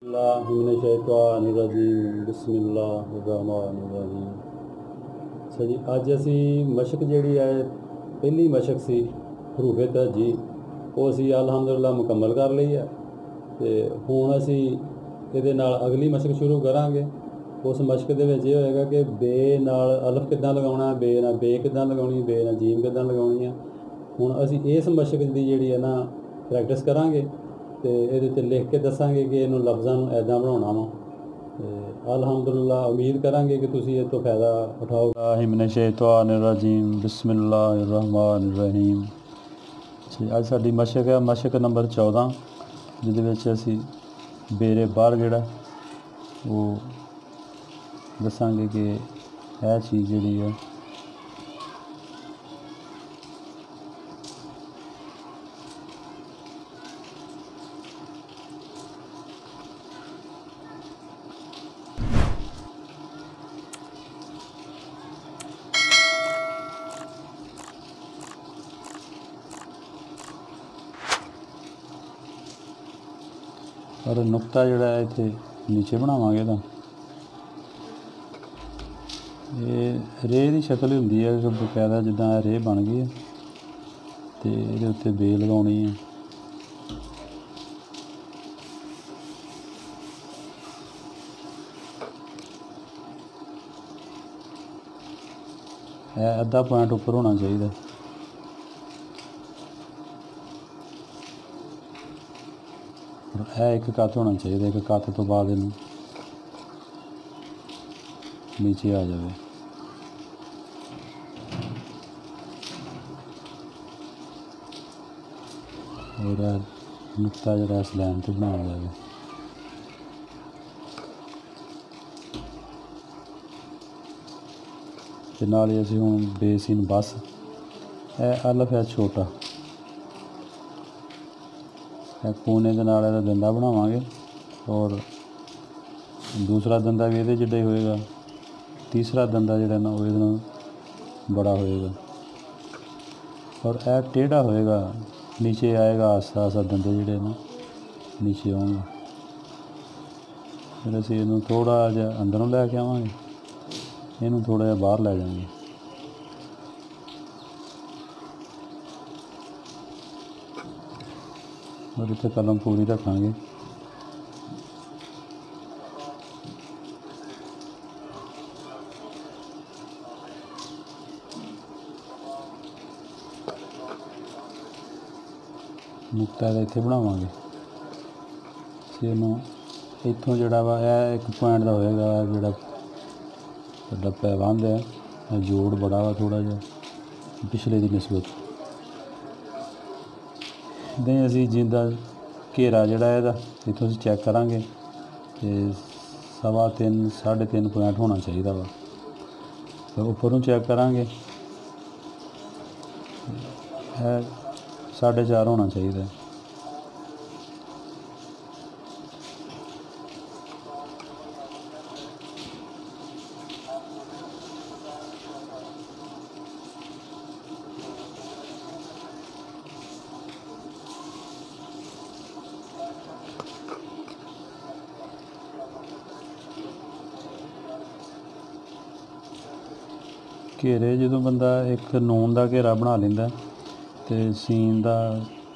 बिस्मिल्लाहिर्रहमानिर्रहीम बिस्मिल्लाहिर्रहमानिर्रहीम। अच्छा जी, अज असी मशक जिहड़ी है पहली मशक सी हरूफे तहजी वो असी अलहमदुलिल्लाह मुकम्मल कर ली है। तो हुण असी इहदे नाल अगली मशक शुरू करांगे। उस मशक दे विच इह होएगा कि बे नाल अलफ किद्दां लगाउणा, बे नाल बे किद्दां लगाउणी, बे नाल जीम किद्दां लगाउणी है। हुण असी इस मशक दी जिहड़ी है ना प्रैक्टिस करांगे तो ये लिख के दसांगे कि इन्हों लफ्ज़ों को ऐदा बनाना वा। अलहमदुलिल्लाह उम्मीद करांगे कि तुसीं इस तो फ़ायदा उठाओगे। मिनश्शैतानिर्रजीम बिस्मिल्लाहिर्रहमानिर्रहीम। अज साडी मशक है मशक नंबर 14 जिहदे विच असीं बेरे बाहर जिहड़ा वो दसांगे कि यह चीज़ जिहड़ी है और नुकता जिहड़ा है इत्थे नीचे बनावांगे तां ये रेह की शक्ल ही हुंदी है कि बकायदा जिद्दां रेह बन गई है तो ये उत्ते बे लगाउणी है। अद्धा पॉइंट उपर होना चाहिए। एक कत होना चाहिए, एक कत तो बाद इनू नीचे आ जाए। और नुकता जरा इस लाइन तो बनाया जाए। ते नाल ही असीं हुण बेसीन बस है अलफ है छोटा कोने के नाल इहदा दंदा बनावांगे और दूसरा दंदा भी इहदे जिड्डा ही होएगा। तीसरा दंदा जिहड़ा ना वो इहदे नाल बड़ा होएगा और यह टेढ़ा होएगा, नीचे आएगा। आस्ता आस्ता दंदे जिहड़े ना नीचे आउणगे। फिर असीं इहनूं थोड़ा जिहा अंदरों लैके आवांगे, इहनूं थोड़ा जिहा बाहर लै जावांगे। और इत्थे कलम पूरी रखांगे। नुकता इत्थे बनावांगे। इहनूं इत्थों जिहड़ा वा एक पॉइंट का होएगा जिहड़ा साडा पैबंद है जोड़ बड़ा वा थोड़ा जिहा पिछले की निस्बत। इदां ही असीं जिंदा घेरा जिहड़ा इहदा इत्थों असीं चैक करांगे ते 3.5 3.5 पॉइंट होना चाहिए वा। तो उपरों चैक करांगे 4.5 होना चाहिए। घेरे जो बंदा एक नून का घेरा बना लेंदा तो सीन का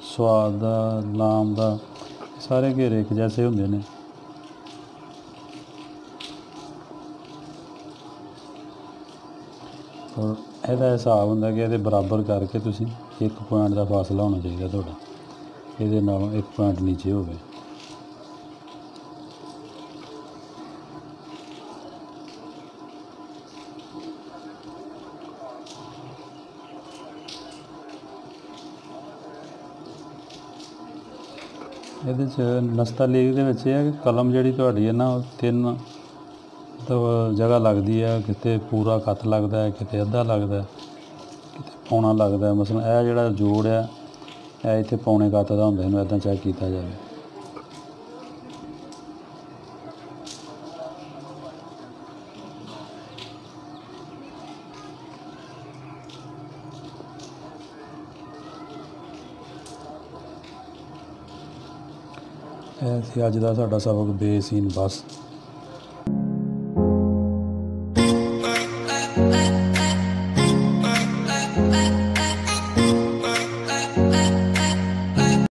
स्वाद का लाम का सारे घेरे एक जैसे होंदे ने। और यदा हिसाब होंदा कि ये बराबर करके तुसीं 1 पॉइंट का फासला होना चाहिए तुहाडा, ये नालों 1 पॉइंट नीचे होवे। ਇਹਦੇ 'ਚ ਨਸਤਾਲੀਕ ਦੇ ਵਿੱਚ ਇਹ ਹੈ ਕਿ ਕਲਮ ਜਿਹੜੀ ਤੁਹਾਡੀ ਹੈ ਨਾ 3 ਜਗ੍ਹਾ ਲੱਗਦੀ ਹੈ। ਕਿਤੇ ਪੂਰਾ ਕੱਤ ਲੱਗਦਾ ਹੈ, ਕਿਤੇ ਅੱਧਾ ਲੱਗਦਾ, ਕਿਤੇ ਪੌਣਾ ਲੱਗਦਾ। ਮਸਲਨ ਇਹ ਜਿਹੜਾ ਜੋੜ ਆ ਇਹ ਇੱਥੇ ਪੌਣੇ ਕੱਤ ਦਾ ਹੁੰਦਾ, ਇਹਨੂੰ ਇੱਦਾਂ ਚੈੱਕ ਕੀਤਾ ਜਾਵੇ। ਇਹ ਸੀ ਅੱਜ ਦਾ ਸਾਡਾ ਸਬਕ ਬੇਸੀਨ ਬਸ।